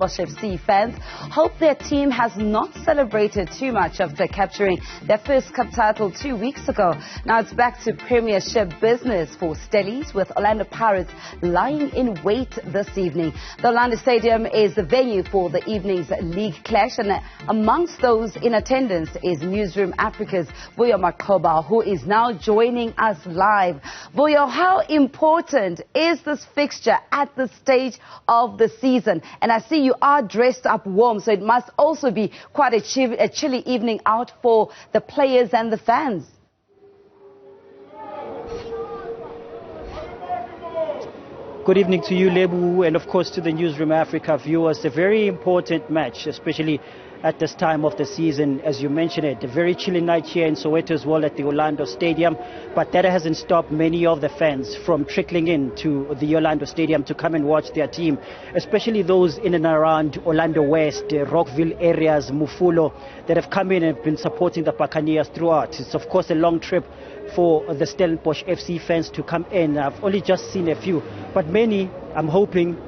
Stellenbosch FC fans hope their team has not celebrated too much after capturing their first cup title 2 weeks ago. Now it's back to Premiership business for Stellies, with Orlando Pirates lying in wait this evening. The Orlando Stadium is the venue for the evening's league clash, and amongst those in attendance is Newzroom Afrika's Vuyo Macoba, who is now joining us live. Vuyo, how important is this fixture at this stage of the season? And I see you are dressed up warm, so it must also be quite a chilly evening out for the players and the fans. Good evening to you, Lebu, and of course to the Newzroom Afrika viewers. A very important match, especially at this time of the season. As you mentioned it, a very chilly night here in Soweto as well at the Orlando Stadium, but that hasn't stopped many of the fans from trickling in to the Orlando Stadium to come and watch their team, especially those in and around Orlando West, Rockville areas, Mufulo, that have come in and have been supporting the Buccaneers throughout. It's of course a long trip for the Stellenbosch FC fans to come in. I've only just seen a few, but many, I'm hoping,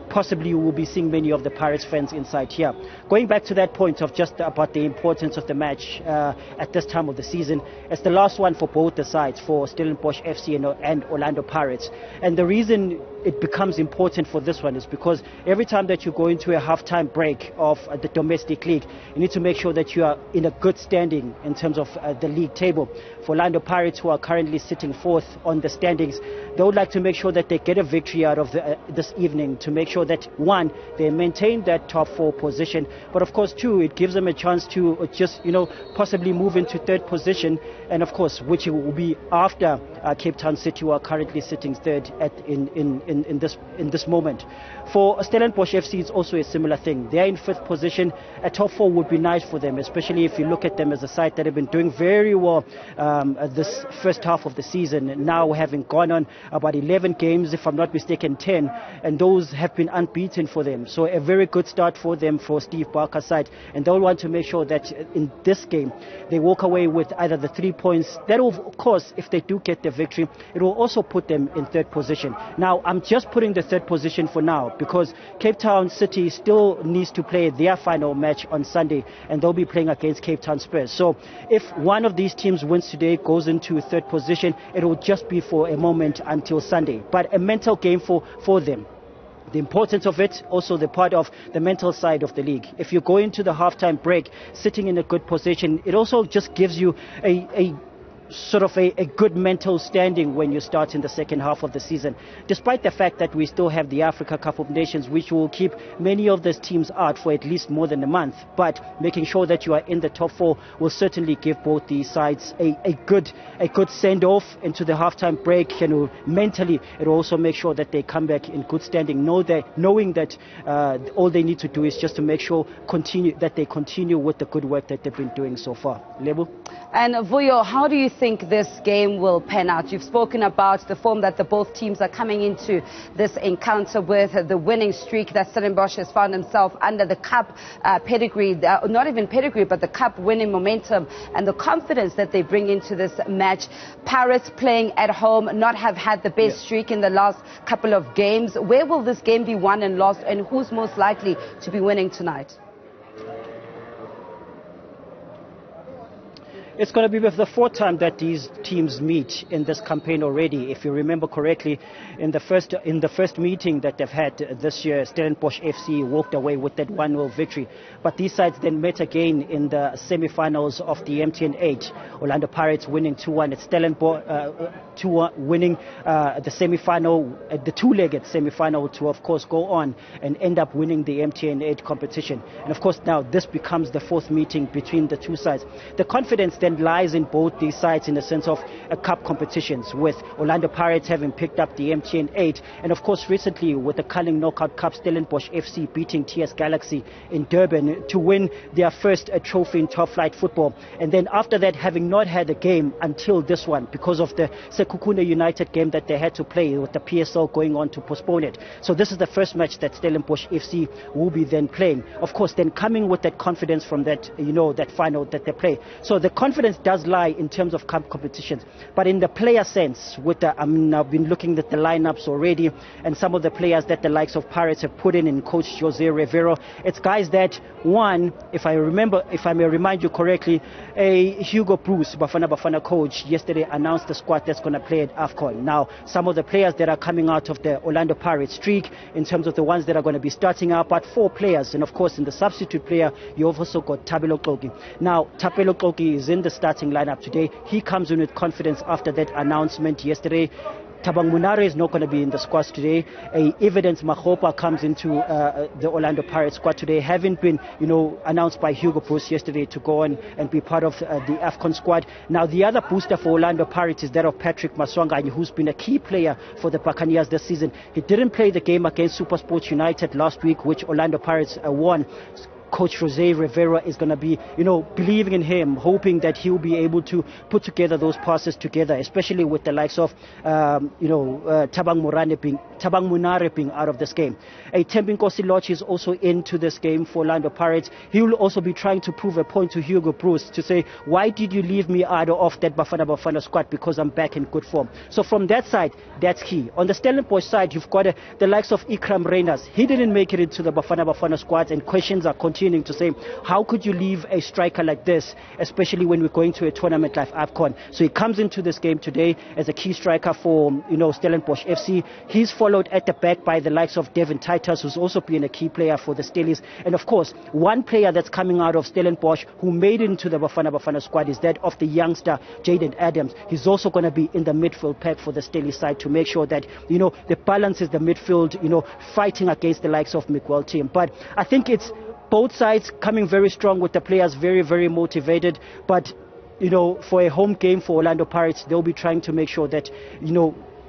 possibly we will be seeing many of the Pirates fans inside here. Going back to that point of just about the importance of the match at this time of the season, it's the last one for both the sides, for Stellenbosch FC and Orlando Pirates. And the reason it becomes important for this one is because every time that you go into a half-time break of the domestic league, you need to make sure that you are in a good standing in terms of the league table. For Orlando Pirates, who are currently sitting fourth on the standings, they would like to make sure that they get a victory out of this evening to make sure that, one, they maintain that top four position, but of course, two, it gives them a chance to just, possibly move into third position, and of course, which will be after Cape Town City, who are currently sitting third in this moment. For Stellenbosch FC, it's also a similar thing. They are in fifth position. A top four would be nice for them, especially if you look at them as a side that have been doing very well this first half of the season, now having gone on about 11 games, if I'm not mistaken, 10, and those have been unbeaten for them. So a very good start for them, for Steve Barker's side, and they'll want to make sure that in this game they walk away with either the 3 points. That will, of course, if they do get the victory, it will also put them in third position. Now, I'm just putting the third position for now because Cape Town City still needs to play their final match on Sunday, and they'll be playing against Cape Town Spurs. So if one of these teams wins today, goes into third position, it will just be for a moment until Sunday, but a mental game for them. The importance of it, also the part of the mental side of the league. If you go into the halftime break sitting in a good position, it also just gives you a good mental standing when you start in the second half of the season, despite the fact that we still have the Africa Cup of Nations, which will keep many of these teams out for at least more than a month. But making sure that you are in the top four will certainly give both these sides a good send-off into the halftime break, and mentally it will also make sure that they come back in good standing, knowing that all they need to do is just to make sure that they continue with the good work that they've been doing so far. Lebu? And Vuyo, how do you think this game will pan out? You've spoken about the form that both teams are coming into this encounter with, the winning streak that Stellenbosch has found himself under, the cup pedigree, not even pedigree, but the cup winning momentum and the confidence that they bring into this match. Pirates playing at home, not have had the best streak in the last couple of games. Where will this game be won and lost, and who's most likely to be winning tonight? It's going to be the fourth time that these teams meet in this campaign already. If you remember correctly, in the first meeting that they've had this year, Stellenbosch FC walked away with that 1-0 victory. But these sides then met again in the semi-finals of the MTN 8. Orlando Pirates winning 2-1 at Stellenbosch, 2-1 winning the semi-final, the two-legged semi-final, to of course go on and end up winning the MTN 8 competition. And of course now this becomes the fourth meeting between the two sides. The confidence then lies in both these sides in the sense of cup competitions, with Orlando Pirates having picked up the MTN 8, and of course recently with the Culling Knockout Cup, Stellenbosch FC beating TS Galaxy in Durban to win their first trophy in top flight football. And then after that, having not had a game until this one because of the Sekhukhune United game that they had to play, with the PSL going on to postpone it. So this is the first match that Stellenbosch FC will be then playing. Of course, then coming with that confidence from that, that final that they play. So the confidence confidence does lie in terms of cup competitions, but in the player sense, with the, I've been looking at the lineups already, and some of the players that the likes of Pirates have put in Coach Jose Rivero, it's guys that, one, if I may remind you correctly, Hugo Bruce, Bafana coach, yesterday announced the squad that's going to play at AFCON. Now, some of the players that are coming out of the Orlando Pirates streak, in terms of the ones that are going to be starting out, but 4 players, and of course in the substitute player, you've also got Thapelo Xoki. Now, Thapelo Xoki is in the starting lineup today. He comes in with confidence after that announcement yesterday. Thabang Munare is not going to be in the squad today. Evidence Macoba comes into the Orlando Pirates squad today, having been, announced by Hugo Bruce yesterday to go on and be part of the AFCON squad. Now, the other booster for Orlando Pirates is that of Patrick Maswanganyi, who's been a key player for the Buccaneers this season. He didn't play the game against SuperSport United last week, which Orlando Pirates won. Coach Jose Rivera is going to be, believing in him, hoping that he'll be able to put together those passes together, especially with the likes of, Thabang Munare being out of this game. Thembinkosi Lorch is also into this game for Orlando Pirates. He will also be trying to prove a point to Hugo Bruce to say, why did you leave me out of that Bafana squad? Because I'm back in good form. So from that side, that's key. On the Stellenbosch side, you've got the likes of Ikram Reyners. He didn't make it into the Bafana squad, and questions are continuing to say, how could you leave a striker like this, especially when we're going to a tournament like AFCON? So he comes into this game today as a key striker for, Stellenbosch FC. He's followed at the back by the likes of Devin Titus, who's also been a key player for the Stellies. And of course, one player that's coming out of Stellenbosch who made it into the Bafana squad is that of the youngster Jaden Adams. He's also going to be in the midfield pack for the Stellies side to make sure that, the balance is the midfield, fighting against the likes of Miguel team. But I think it's both sides coming very strong, with the players very, very motivated. But, for a home game for Orlando Pirates, they'll be trying to make sure that,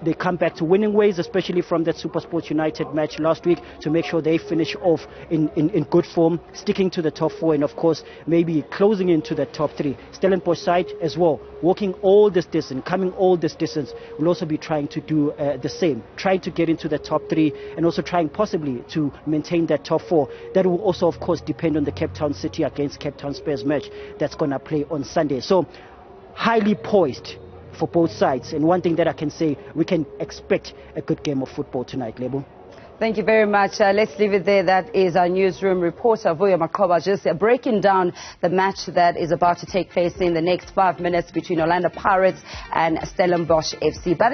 they come back to winning ways, especially from that SuperSport United match last week, to make sure they finish off in good form, sticking to the top 4, and of course maybe closing into the top 3. Stellenbosch side as well, walking all this distance, coming all this distance, will also be trying to do the same, trying to get into the top 3, and also trying possibly to maintain that top 4. That will also of course depend on the Cape Town City against Cape Town Spurs match that's going to play on Sunday. So highly poised for both sides, and one thing that I can say, we can expect a good game of football tonight, Lebo. Thank you very much. Let's leave it there. That is our newsroom reporter, Vuyo Macoba, just breaking down the match that is about to take place in the next 5 minutes between Orlando Pirates and Stellenbosch FC. But